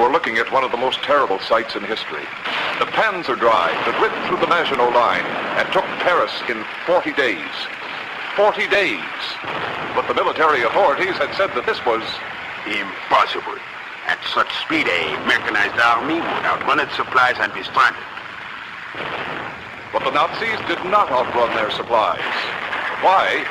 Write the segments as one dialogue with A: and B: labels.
A: were looking at one of the most terrible sights in history. The Panzer Drive that ripped through the Maginot Line and took Paris in 40 days. 40 days. But the military authorities had said that this was
B: impossible. At such speed, a mechanized army would outrun its supplies and be stranded.
A: But the Nazis did not outrun their supplies. Why?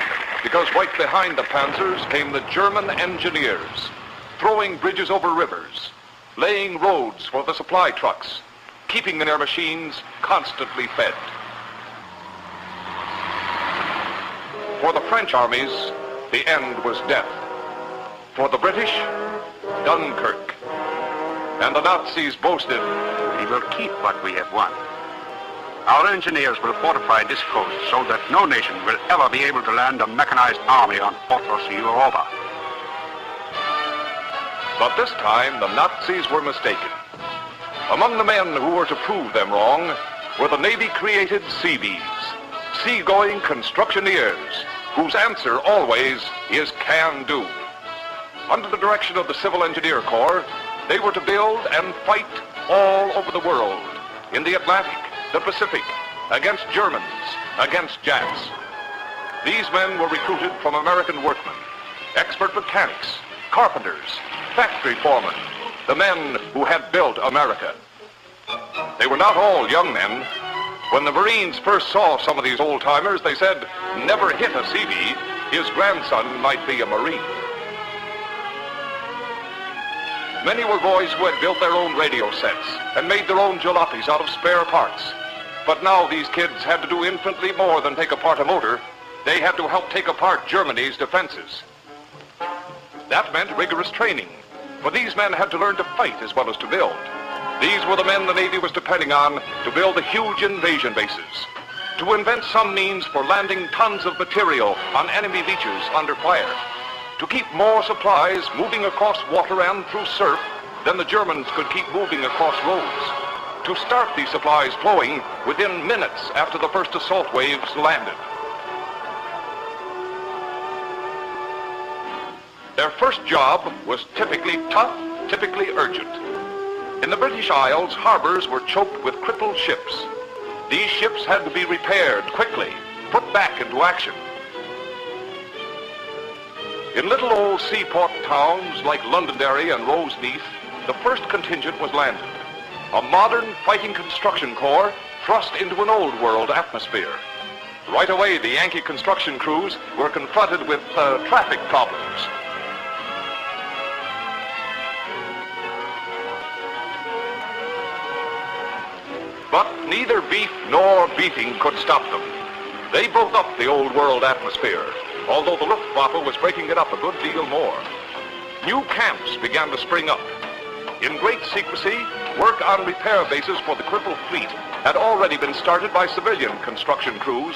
A: Because right behind the Panzers came the German engineers, throwing bridges over rivers, laying roads for the supply trucks, keeping their machines constantly fed. For the French armies, the end was death. For the British, Dunkirk. And the Nazis boasted,
B: "We will keep what we have won. Our engineers will fortify this coast so that no nation will ever be able to land a mechanized army on Fortress Europa."
A: But this time, the Nazis were mistaken. Among the men who were to prove them wrong were the Navy-created Seabees, seagoing constructioneers, whose answer always is can-do. Under the direction of the Civil Engineer Corps, they were to build and fight all over the world, in the Atlantic, the Pacific, against Germans, against Japs. These men were recruited from American workmen, expert mechanics, carpenters, factory foremen, the men who had built America. They were not all young men. When the Marines first saw some of these old-timers, they said, "Never hit a Seabee. His grandson might be a Marine." Many were boys who had built their own radio sets and made their own jalopies out of spare parts. But now these kids had to do infinitely more than take apart a motor. They had to help take apart Germany's defenses. That meant rigorous training, for these men had to learn to fight as well as to build. These were the men the Navy was depending on to build the huge invasion bases, to invent some means for landing tons of material on enemy beaches under fire, to keep more supplies moving across water and through surf than the Germans could keep moving across roads, to start these supplies flowing within minutes after the first assault waves landed. Their first job was typically tough, typically urgent. In the British Isles, harbors were choked with crippled ships. These ships had to be repaired quickly, put back into action. In little old seaport towns like Londonderry and Roseneath, the first contingent was landed. A modern fighting construction corps thrust into an old world atmosphere. Right away, the Yankee construction crews were confronted with traffic problems. But neither beef nor beefing could stop them. They broke up the old world atmosphere, although the Luftwaffe was breaking it up a good deal more. New camps began to spring up. In great secrecy, work on repair bases for the crippled fleet had already been started by civilian construction crews,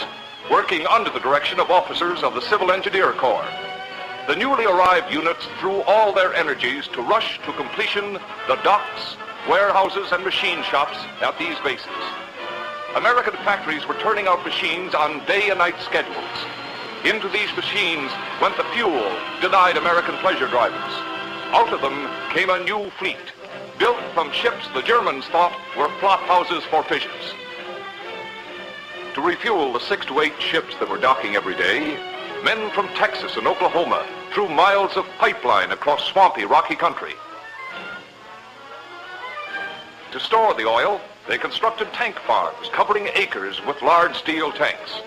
A: working under the direction of officers of the Civil Engineer Corps. The newly arrived units threw all their energies to rush to completion the docks, warehouses, and machine shops at these bases. American factories were turning out machines on day and night schedules. Into these machines went the fuel denied American pleasure drivers. Out of them came a new fleet, built from ships the Germans thought were flop houses for fishes. To refuel the 6 to 8 ships that were docking every day, men from Texas and Oklahoma threw miles of pipeline across swampy, rocky country. To store the oil, they constructed tank farms covering acres with large steel tanks.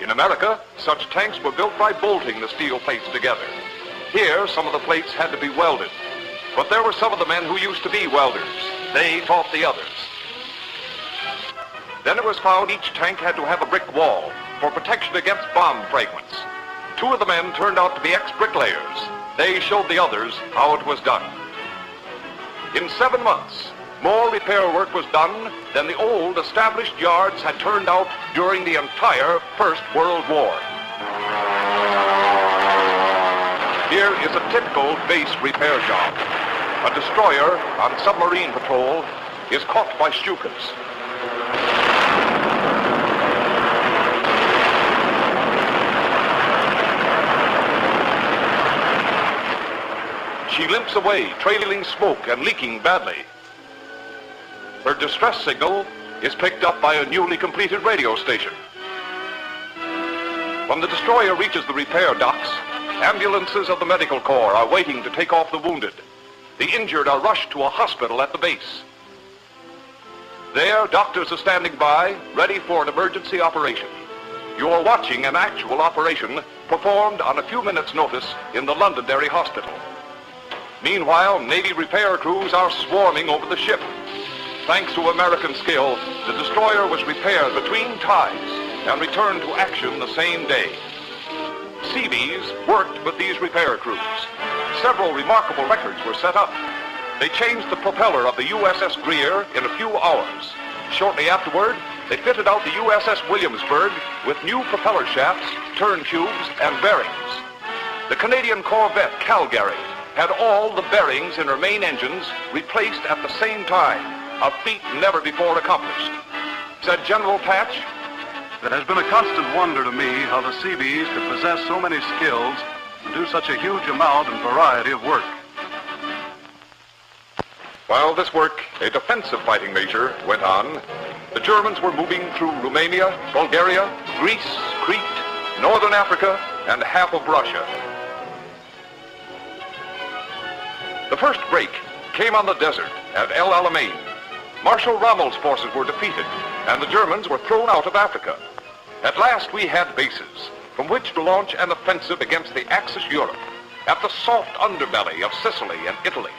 A: In America, such tanks were built by bolting the steel plates together. Here, some of the plates had to be welded, but there were some of the men who used to be welders. They taught the others. Then it was found each tank had to have a brick wall for protection against bomb fragments. 2 of the men turned out to be ex-bricklayers. They showed the others how it was done. In 7 months, more repair work was done than the old established yards had turned out during the entire First World War. Here is a typical base repair job. A destroyer on submarine patrol is caught by Stukas. She limps away, trailing smoke and leaking badly. Her distress signal is picked up by a newly completed radio station. When the destroyer reaches the repair docks, ambulances of the medical corps are waiting to take off the wounded. The injured are rushed to a hospital at the base. There, doctors are standing by, ready for an emergency operation. You are watching an actual operation performed on a few minutes' notice in the Londonderry Hospital. Meanwhile, Navy repair crews are swarming over the ship. Thanks to American skill, the destroyer was repaired between tides and returned to action the same day. Seabees worked with these repair crews. Several remarkable records were set up. They changed the propeller of the USS Greer in a few hours. Shortly afterward, they fitted out the USS Williamsburg with new propeller shafts, turn tubes, and bearings. The Canadian corvette Calgary had all the bearings in her main engines replaced at the same time, a feat never before accomplished. Said General Patch,
C: "It has been a constant wonder to me how the Seabees could possess so many skills and do such a huge amount and variety of work."
A: While this work, a defensive fighting measure, went on, the Germans were moving through Romania, Bulgaria, Greece, Crete, Northern Africa, and half of Russia. The first break came on the desert at El Alamein. Marshal Rommel's forces were defeated, and the Germans were thrown out of Africa. At last we had bases from which to launch an offensive against the Axis Europe at the soft underbelly of Sicily and Italy.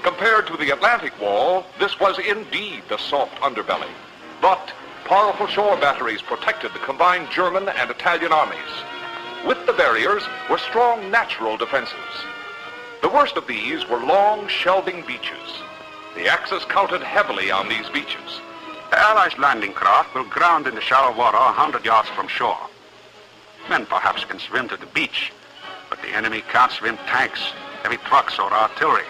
A: Compared to the Atlantic Wall, this was indeed the soft underbelly. But powerful shore batteries protected the combined German and Italian armies. With the barriers were strong natural defenses. The worst of these were long, shelving beaches. The Axis counted heavily on these beaches.
B: The Allies' landing craft will ground in the shallow water 100 yards from shore. Men perhaps can swim to the beach, but the enemy can't swim tanks, heavy trucks, or artillery.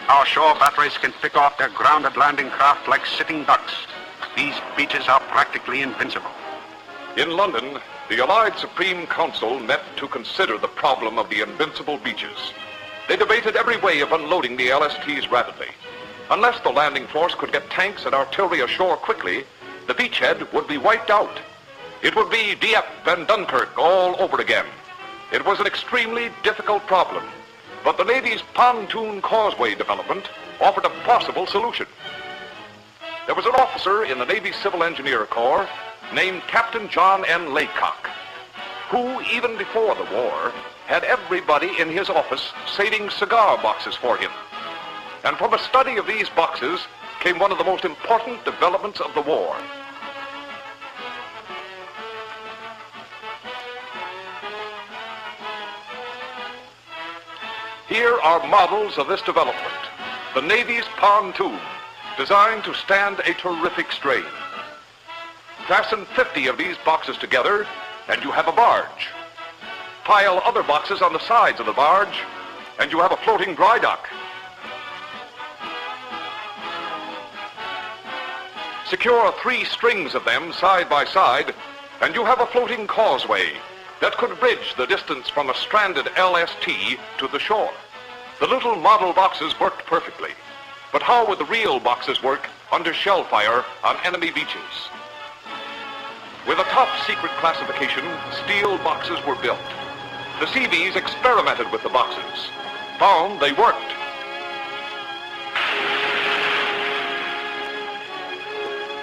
B: Our shore batteries can pick off their grounded landing craft like sitting ducks. These beaches are practically invincible.
A: In London, the Allied Supreme Council met to consider the problem of the invincible beaches. They debated every way of unloading the LSTs rapidly. Unless the landing force could get tanks and artillery ashore quickly, the beachhead would be wiped out. It would be Dieppe and Dunkirk all over again. It was an extremely difficult problem, but the Navy's pontoon causeway development offered a possible solution. There was an officer in the Navy Civil Engineer Corps named Captain John N. Laycock, who, even before the war, had everybody in his office saving cigar boxes for him. And from a study of these boxes came one of the most important developments of the war. Here are models of this development. The Navy's pontoon, designed to stand a terrific strain. Fasten 50 of these boxes together, and you have a barge. Pile other boxes on the sides of the barge, and you have a floating dry dock. Secure 3 strings of them side by side, and you have a floating causeway that could bridge the distance from a stranded LST to the shore. The little model boxes worked perfectly, but how would the real boxes work under shell fire on enemy beaches? With a top-secret classification, steel boxes were built. The Seabees experimented with the boxes, found they worked.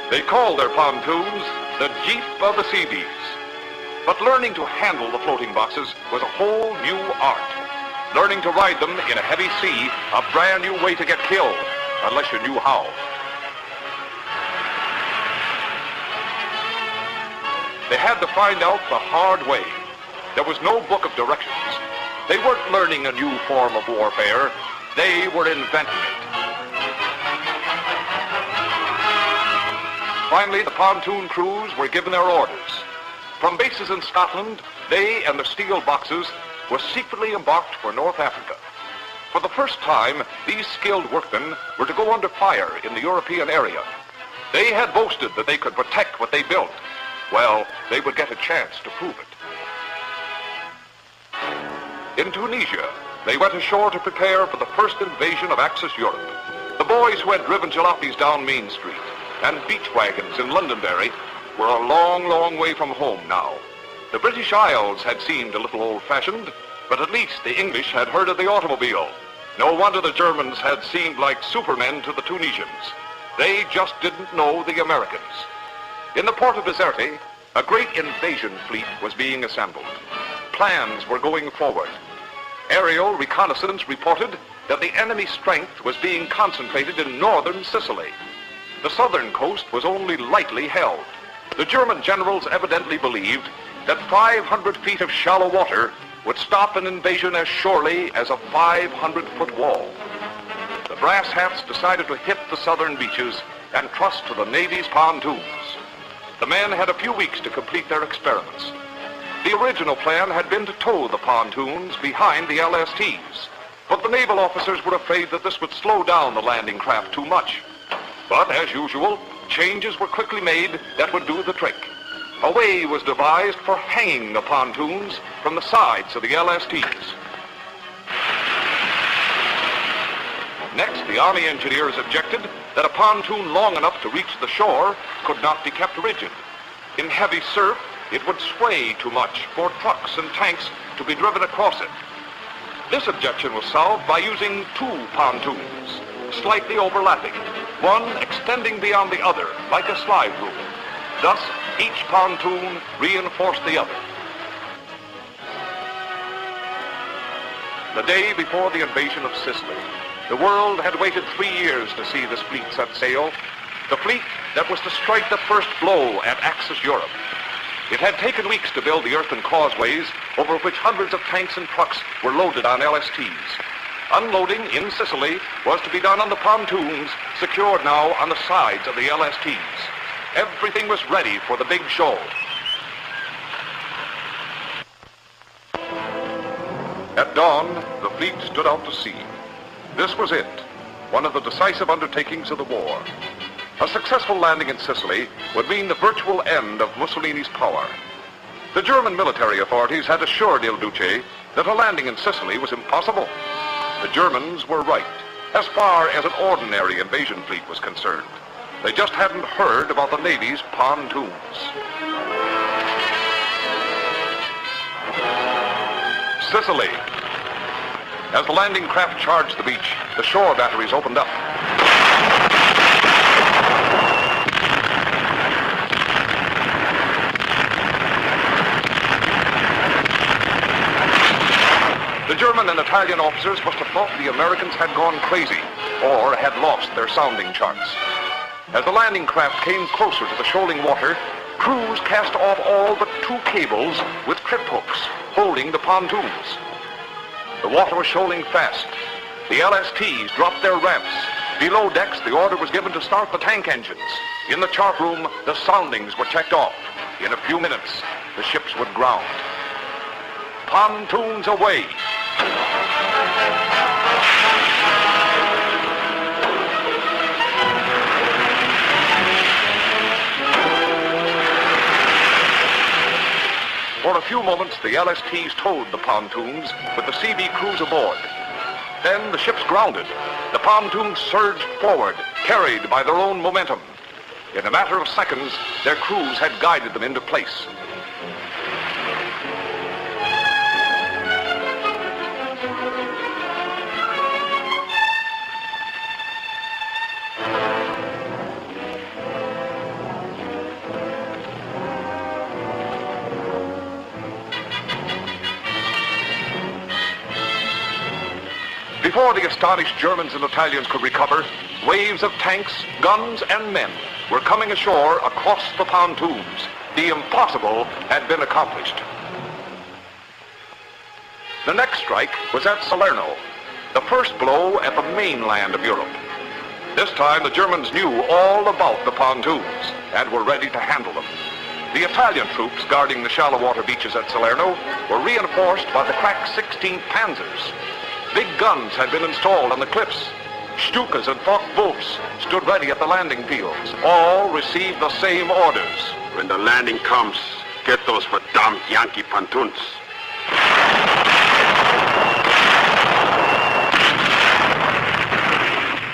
A: They called their pontoons the Jeep of the Seabees. But learning to handle the floating boxes was a whole new art. Learning to ride them in a heavy sea, a brand new way to get killed, unless you knew how. They had to find out the hard way. There was no book of directions. They weren't learning a new form of warfare. They were inventing it. Finally, the pontoon crews were given their orders. From bases in Scotland, they and the steel boxes were secretly embarked for North Africa. For the first time, these skilled workmen were to go under fire in the European area. They had boasted that they could protect what they built, well, they would get a chance to prove it. In Tunisia, they went ashore to prepare for the first invasion of Axis Europe. The boys who had driven jalopies down Main Street and beach wagons in Londonderry were a long, long way from home now. The British Isles had seemed a little old-fashioned, but at least the English had heard of the automobile. No wonder the Germans had seemed like supermen to the Tunisians. They just didn't know the Americans. In the port of Bizerte, a great invasion fleet was being assembled. Plans were going forward. Aerial reconnaissance reported that the enemy strength was being concentrated in northern Sicily. The southern coast was only lightly held. The German generals evidently believed that 500 feet of shallow water would stop an invasion as surely as a 500-foot wall. The brass hats decided to hit the southern beaches and trust to the Navy's pontoons. The men had a few weeks to complete their experiments. The original plan had been to tow the pontoons behind the LSTs, but the naval officers were afraid that this would slow down the landing craft too much. But as usual, changes were quickly made that would do the trick. A way was devised for hanging the pontoons from the sides of the LSTs. Next, the Army engineers objected that a pontoon long enough to reach the shore could not be kept rigid. In heavy surf, it would sway too much for trucks and tanks to be driven across it. This objection was solved by using two pontoons, slightly overlapping, one extending beyond the other like a slide rule. Thus, each pontoon reinforced the other. The day before the invasion of Sicily, the world had waited 3 years to see this fleet set sail, the fleet that was to strike the first blow at Axis Europe. It had taken weeks to build the earthen causeways over which hundreds of tanks and trucks were loaded on LSTs. Unloading in Sicily was to be done on the pontoons secured now on the sides of the LSTs. Everything was ready for the big show. At dawn, the fleet stood out to sea. This was it, one of the decisive undertakings of the war. A successful landing in Sicily would mean the virtual end of Mussolini's power. The German military authorities had assured Il Duce that a landing in Sicily was impossible. The Germans were right, as far as an ordinary invasion fleet was concerned. They just hadn't heard about the Navy's pontoons. Sicily. As the landing craft charged the beach, the shore batteries opened up. The German and Italian officers must have thought the Americans had gone crazy or had lost their sounding charts. As the landing craft came closer to the shoaling water, crews cast off all but 2 cables with trip hooks holding the pontoons. The water was shoaling fast. The LSTs dropped their ramps. Below decks, the order was given to start the tank engines. In the chart room, the soundings were checked off. In a few minutes, the ships would ground. Pontoons away! For a few moments, the LSTs towed the pontoons with the Seabee crews aboard. Then the ships grounded. The pontoons surged forward, carried by their own momentum. In a matter of seconds, their crews had guided them into place. Before the astonished Germans and Italians could recover, waves of tanks, guns, and men were coming ashore across the pontoons. The impossible had been accomplished. The next strike was at Salerno, the first blow at the mainland of Europe. This time the Germans knew all about the pontoons and were ready to handle them. The Italian troops guarding the shallow water beaches at Salerno were reinforced by the crack 16th Panzers. Big guns had been installed on the cliffs. Stukas and Focke-Wulfs stood ready at the landing fields. All received the same orders.
B: When the landing comes, get those verdammt Yankee pontoons.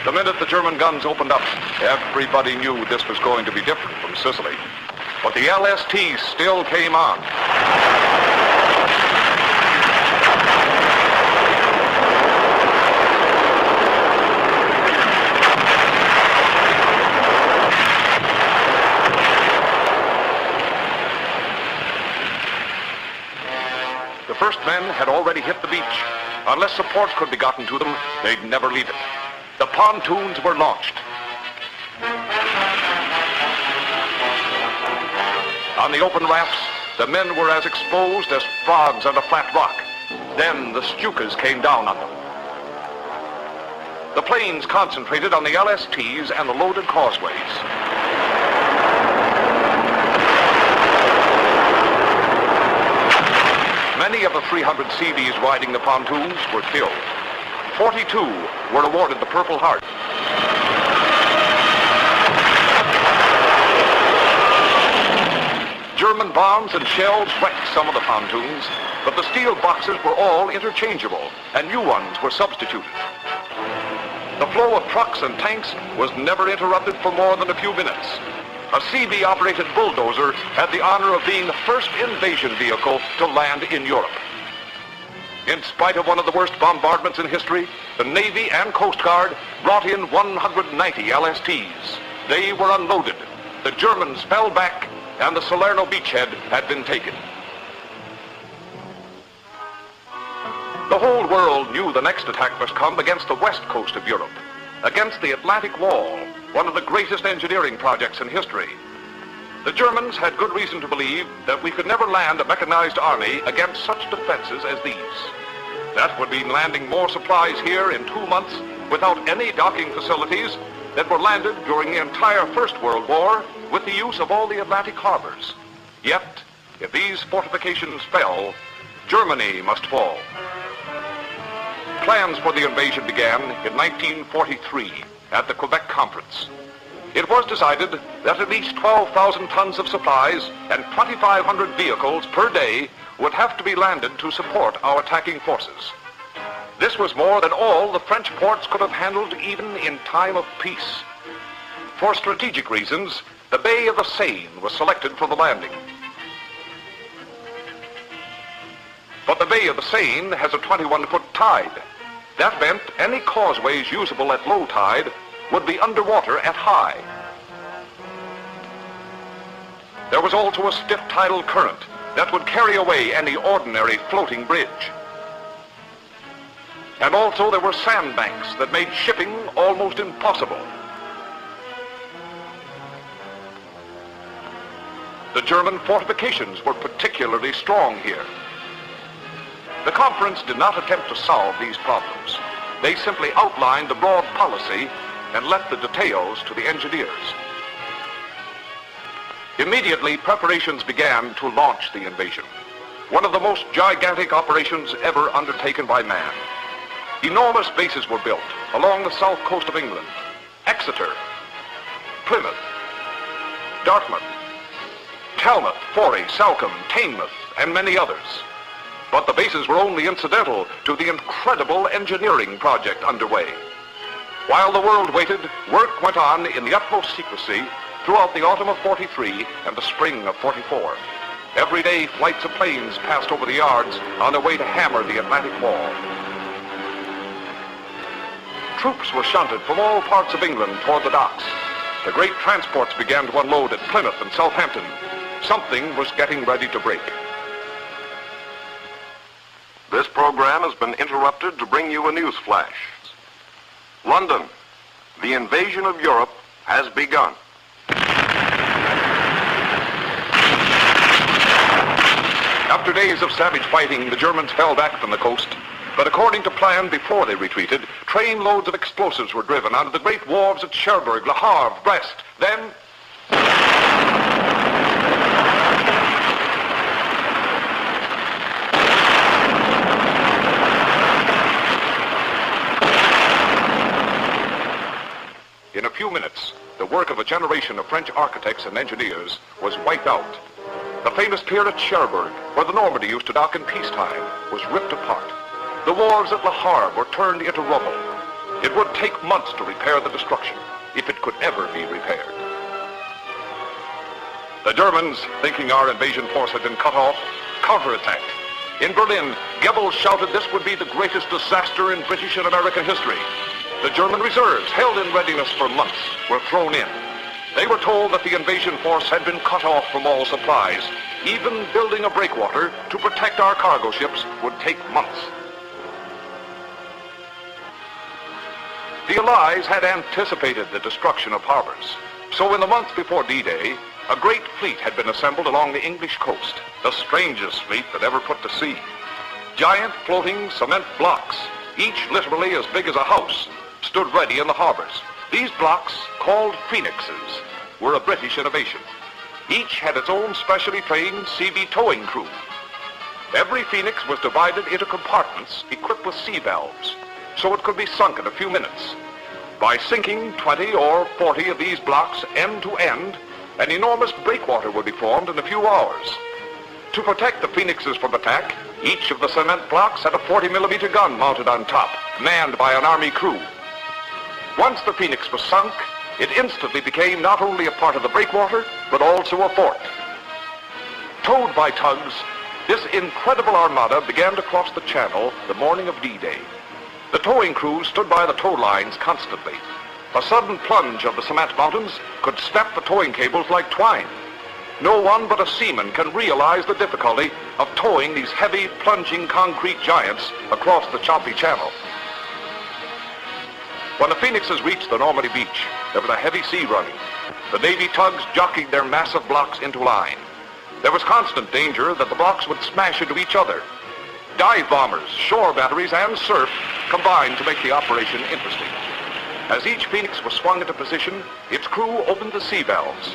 A: The minute the German guns opened up, everybody knew this was going to be different from Sicily. But the LSTs still came on. The first men had already hit the beach. Unless support could be gotten to them, they'd never leave it. The pontoons were launched. On the open rafts, the men were as exposed as frogs on a flat rock. Then the Stukas came down on them. The planes concentrated on the LSTs and the loaded causeways. Many of the 300 Seabees riding the pontoons were killed. 42 were awarded the Purple Heart. German bombs and shells wrecked some of the pontoons, but the steel boxes were all interchangeable, and new ones were substituted. The flow of trucks and tanks was never interrupted for more than a few minutes. A Seabee-operated bulldozer had the honor of being the first invasion vehicle to land in Europe. In spite of one of the worst bombardments in history, the Navy and Coast Guard brought in 190 LSTs. They were unloaded. The Germans fell back, and the Salerno beachhead had been taken. The whole world knew the next attack must come against the west coast of Europe, against the Atlantic Wall, one of the greatest engineering projects in history. The Germans had good reason to believe that we could never land a mechanized army against such defenses as these. That would mean landing more supplies here in 2 months without any docking facilities that were landed during the entire First World War with the use of all the Atlantic harbors. Yet, if these fortifications fell, Germany must fall. Plans for the invasion began in 1943 at the Quebec Conference. It was decided that at least 12,000 tons of supplies and 2,500 vehicles per day would have to be landed to support our attacking forces. This was more than all the French ports could have handled even in time of peace. For strategic reasons, the Bay of the Seine was selected for the landing. But the Bay of the Seine has a 21-foot tide. That meant any causeways usable at low tide would be underwater at high. There was also a stiff tidal current that would carry away any ordinary floating bridge. And also there were sandbanks that made shipping almost impossible. The German fortifications were particularly strong here. The conference did not attempt to solve these problems. They simply outlined the broad policy and left the details to the engineers. Immediately, preparations began to launch the invasion, one of the most gigantic operations ever undertaken by man. Enormous bases were built along the south coast of England: Exeter, Plymouth, Dartmouth, Falmouth, Forey, Salcombe, Teignmouth, and many others. But the bases were only incidental to the incredible engineering project underway. While the world waited, work went on in the utmost secrecy throughout the autumn of 43 and the spring of 44. Every day, flights of planes passed over the yards on their way to hammer the Atlantic Wall. Troops were shunted from all parts of England toward the docks. The great transports began to unload at Plymouth and Southampton. Something was getting ready to break.
D: This program has been interrupted to bring you a news flash. London, the invasion of Europe has begun.
A: After days of savage fighting, the Germans fell back from the coast. But according to plan, before they retreated, trainloads of explosives were driven onto the great wharves at Cherbourg, Le Havre, Brest. Then generation of French architects and engineers was wiped out. The famous pier at Cherbourg, where the Normandy used to dock in peacetime, was ripped apart. The wharves at Le Havre were turned into rubble. It would take months to repair the destruction, if it could ever be repaired. The Germans, thinking our invasion force had been cut off, counterattacked. In Berlin, Goebbels shouted this would be the greatest disaster in British and American history. The German reserves, held in readiness for months, were thrown in. They were told that the invasion force had been cut off from all supplies. Even building a breakwater to protect our cargo ships would take months. The Allies had anticipated the destruction of harbors. So in the months before D-Day, a great fleet had been assembled along the English coast, the strangest fleet that ever put to sea. Giant floating cement blocks, each literally as big as a house, stood ready in the harbors. These blocks, called phoenixes, were a British innovation. Each had its own specially trained Seabee towing crew. Every phoenix was divided into compartments equipped with sea valves, so it could be sunk in a few minutes. By sinking 20 or 40 of these blocks end to end, an enormous breakwater would be formed in a few hours. To protect the phoenixes from attack, each of the cement blocks had a 40-millimeter gun mounted on top, manned by an army crew. Once the phoenix was sunk, it instantly became not only a part of the breakwater, but also a fort. Towed by tugs, this incredible armada began to cross the channel the morning of D-Day. The towing crews stood by the tow lines constantly. A sudden plunge of the cement mountains could snap the towing cables like twine. No one but a seaman can realize the difficulty of towing these heavy, plunging concrete giants across the choppy channel. When the phoenixes reached the Normandy beach, there was a heavy sea running. The Navy tugs jockeyed their massive blocks into line. There was constant danger that the blocks would smash into each other. Dive bombers, shore batteries, and surf combined to make the operation interesting. As each phoenix was swung into position, its crew opened the sea valves.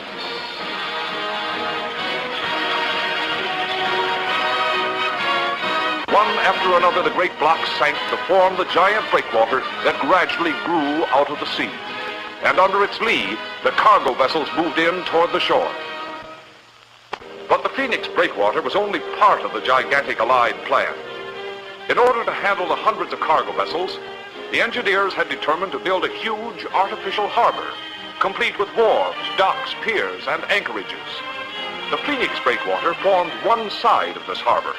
A: One after another, the great blocks sank to form the giant breakwater that gradually grew out of the sea. And under its lee, the cargo vessels moved in toward the shore. But the Phoenix breakwater was only part of the gigantic Allied plan. In order to handle the hundreds of cargo vessels, the engineers had determined to build a huge artificial harbor, complete with wharves, docks, piers, and anchorages. The Phoenix breakwater formed one side of this harbor.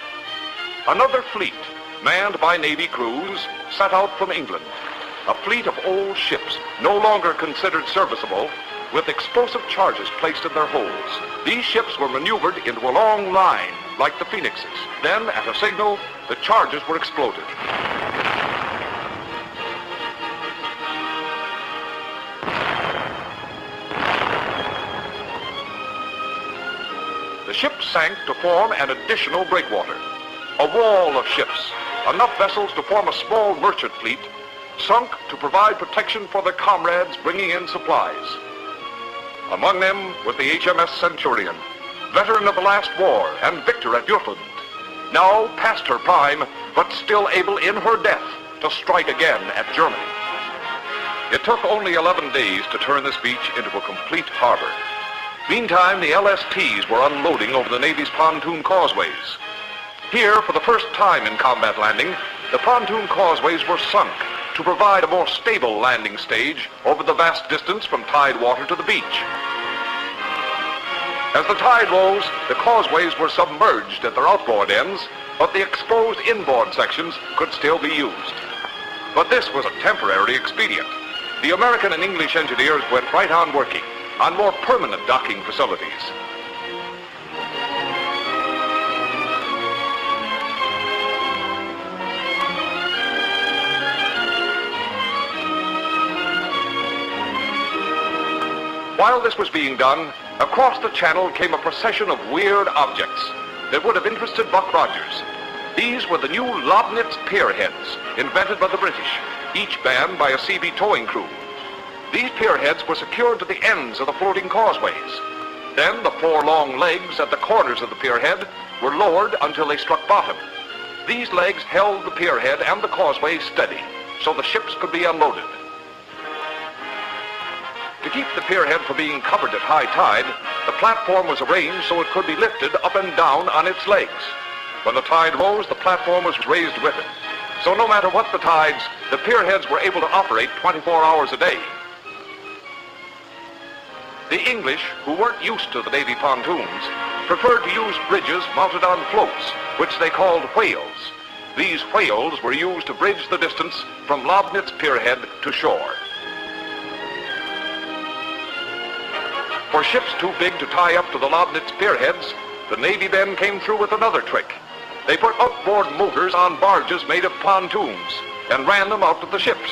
A: Another fleet, manned by Navy crews, set out from England. A fleet of old ships, no longer considered serviceable, with explosive charges placed in their holds. These ships were maneuvered into a long line, like the Phoenixes. Then, at a signal, the charges were exploded. The ships sank to form an additional breakwater. A wall of ships, enough vessels to form a small merchant fleet, sunk to provide protection for their comrades bringing in supplies. Among them was the HMS Centurion, veteran of the last war and victor at Jutland, now past her prime, but still able in her death to strike again at Germany. It took only 11 days to turn this beach into a complete harbor. Meantime, the LSTs were unloading over the Navy's pontoon causeways. Here, for the first time in combat landing, the pontoon causeways were sunk to provide a more stable landing stage over the vast distance from tide water to the beach. As the tide rose, the causeways were submerged at their outboard ends, but the exposed inboard sections could still be used. But this was a temporary expedient. The American and English engineers went right on working on more permanent docking facilities. While this was being done, across the channel came a procession of weird objects that would have interested Buck Rogers. These were the new Lobnitz pierheads, invented by the British, each manned by a Seabee towing crew. These pierheads were secured to the ends of the floating causeways. Then the 4 long legs at the corners of the pierhead were lowered until they struck bottom. These legs held the pierhead and the causeway steady, so the ships could be unloaded. To keep the pierhead from being covered at high tide, the platform was arranged so it could be lifted up and down on its legs. When the tide rose, the platform was raised with it. So no matter what the tides, the pierheads were able to operate 24 hours a day. The English, who weren't used to the Navy pontoons, preferred to use bridges mounted on floats, which they called whales. These whales were used to bridge the distance from Lobnitz Pierhead to shore. For ships too big to tie up to the Lobnitz Pierheads, the Navy men came through with another trick. They put outboard motors on barges made of pontoons and ran them out to the ships.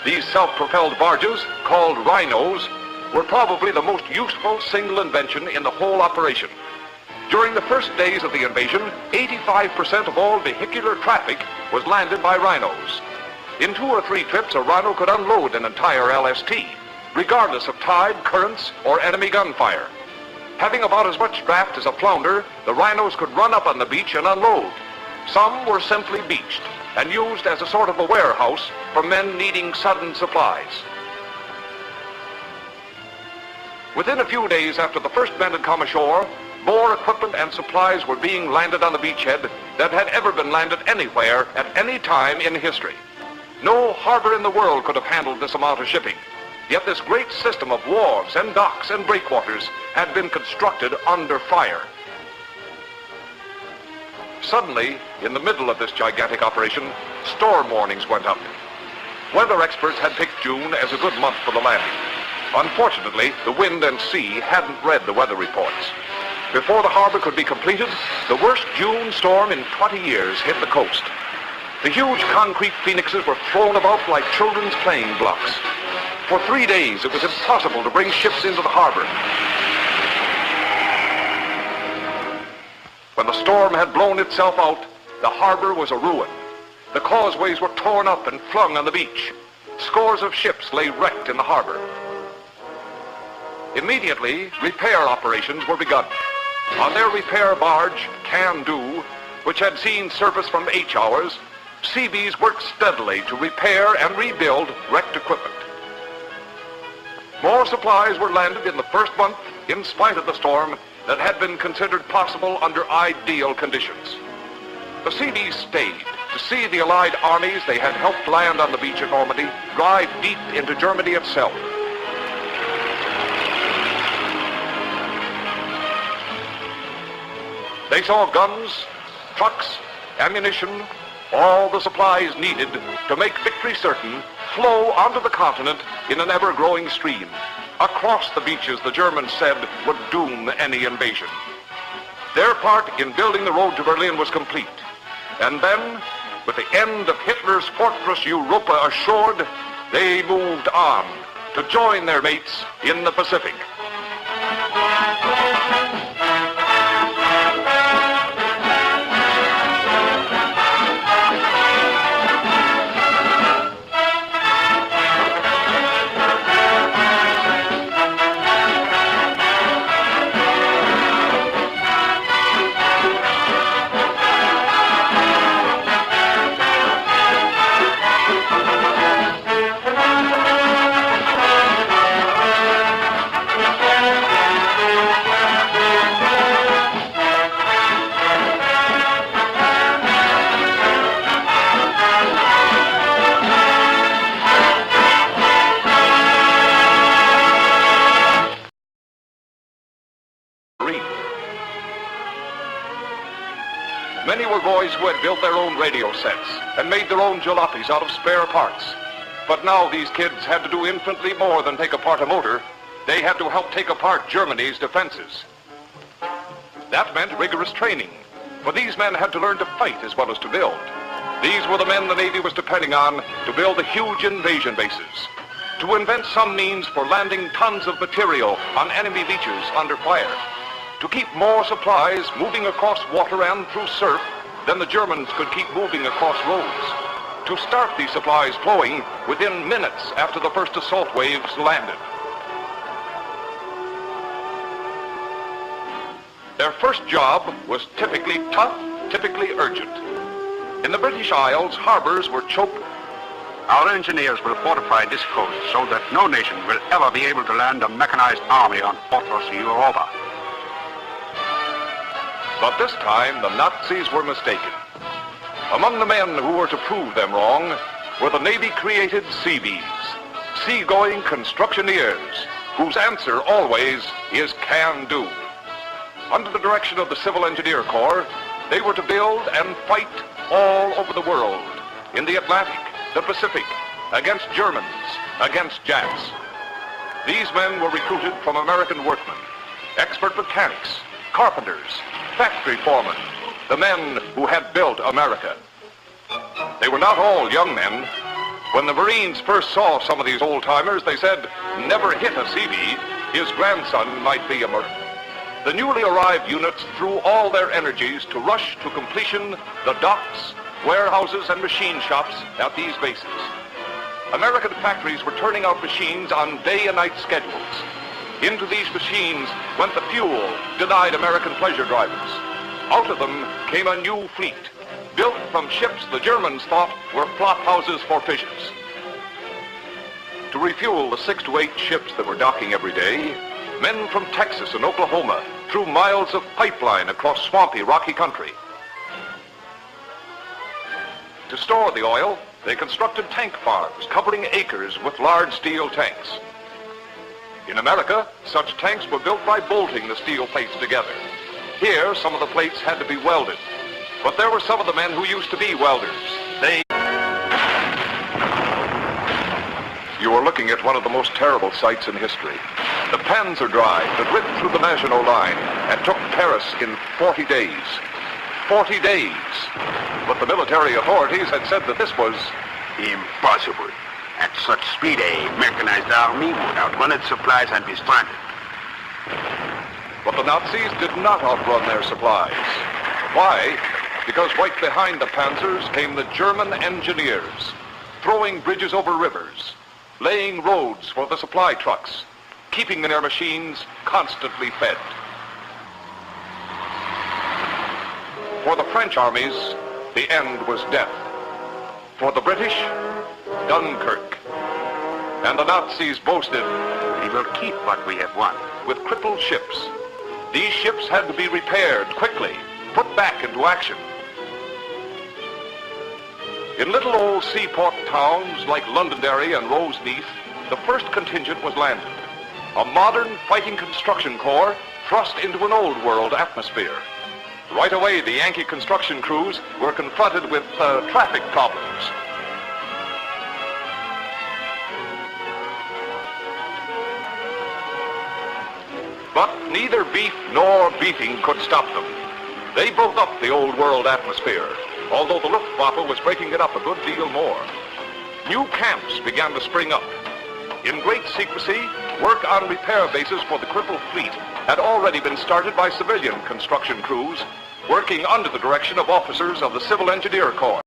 A: These self-propelled barges, called rhinos, were probably the most useful single invention in the whole operation. During the first days of the invasion, 85% of all vehicular traffic was landed by rhinos. In 2 or 3 trips, a rhino could unload an entire LST, regardless of tide, currents, or enemy gunfire. Having about as much draft as a flounder, the rhinos could run up on the beach and unload. Some were simply beached and used as a sort of a warehouse for men needing sudden supplies. Within a few days after the first men had come ashore, more equipment and supplies were being landed on the beachhead than had ever been landed anywhere at any time in history. No harbor in the world could have handled this amount of shipping. Yet this great system of wharves and docks and breakwaters had been constructed under fire. Suddenly, in the middle of this gigantic operation, storm warnings went up. Weather experts had picked June as a good month for the landing. Unfortunately, the wind and sea hadn't read the weather reports. Before the harbor could be completed, the worst June storm in 20 years hit the coast. The huge concrete phoenixes were thrown about like children's playing blocks. For 3 days, it was impossible to bring ships into the harbor. When the storm had blown itself out, the harbor was a ruin. The causeways were torn up and flung on the beach. Scores of ships lay wrecked in the harbor. Immediately, repair operations were begun. On their repair barge, Can Do, which had seen service from H hours, Seabees worked steadily to repair and rebuild wrecked equipment. More supplies were landed in the first month, in spite of the storm, that had been considered possible under ideal conditions. The Seabees stayed to see the Allied armies they had helped land on the beach at Normandy drive deep into Germany itself. They saw guns, trucks, ammunition, all the supplies needed to make victory certain flow onto the continent in an ever-growing stream. Across the beaches, the Germans said, would doom any invasion. Their part in building the road to Berlin was complete. And then, with the end of Hitler's fortress Europa assured, they moved on to join their mates in the Pacific. Many were boys who had built their own radio sets and made their own jalopies out of spare parts. But now these kids had to do infinitely more than take apart a motor. They had to help take apart Germany's defenses. That meant rigorous training, for these men had to learn to fight as well as to build. These were the men the Navy was depending on to build the huge invasion bases, to invent some means for landing tons of material on enemy beaches under fire, to keep more supplies moving across water and through surf than the Germans could keep moving across roads, to start these supplies flowing within minutes after the first assault waves landed. Their first job was typically tough, typically urgent. In the British Isles, harbors were choked.
B: Our engineers will fortify this coast so that no nation will ever be able to land a mechanized army on Portos Europa.
A: But this time, the Nazis were mistaken. Among the men who were to prove them wrong were the Navy-created Seabees, seagoing constructioneers, whose answer always is can do. Under the direction of the Civil Engineer Corps, they were to build and fight all over the world, in the Atlantic, the Pacific, against Germans, against Japs. These men were recruited from American workmen, expert mechanics, carpenters, factory foremen, the men who had built America. They were not all young men. When the Marines first saw some of these old-timers, they said, never hit a Seabee, his grandson might be a Marine. The newly arrived units threw all their energies to rush to completion the docks, warehouses, and machine shops at these bases. American factories were turning out machines on day and night schedules. Into these machines went the fuel denied American pleasure drivers. Out of them came a new fleet, built from ships the Germans thought were flop houses for fishes. To refuel the 6 to 8 ships that were docking every day, men from Texas and Oklahoma threw miles of pipeline across swampy, rocky country. To store the oil, they constructed tank farms covering acres with large steel tanks. In America, such tanks were built by bolting the steel plates together. Here, some of the plates had to be welded, but there were some of the men who used to be welders. You are looking at one of the most terrible sights in history. The Panzer Drive that ripped through the Maginot Line and took Paris in 40 days. 40 days. But the military authorities had said that this was
B: impossible. At such speed, a mechanized army would outrun its supplies and be stranded.
A: But the Nazis did not outrun their supplies. Why? Because right behind the Panzers came the German engineers, throwing bridges over rivers, laying roads for the supply trucks, keeping their machines constantly fed. For the French armies, the end was death. For the British, Dunkirk. And the Nazis boasted,
B: "We will keep what we have won."
A: With crippled ships. These ships had to be repaired quickly, put back into action. In little old seaport towns like Londonderry and Roseneath, the first contingent was landed. A modern fighting construction corps thrust into an old world atmosphere. Right away, the Yankee construction crews were confronted with traffic problems. But neither beef nor beating could stop them. They broke up the old world atmosphere, although the Luftwaffe was breaking it up a good deal more. New camps began to spring up. In great secrecy, work on repair bases for the crippled fleet had already been started by civilian construction crews working under the direction of officers of the Civil Engineer Corps.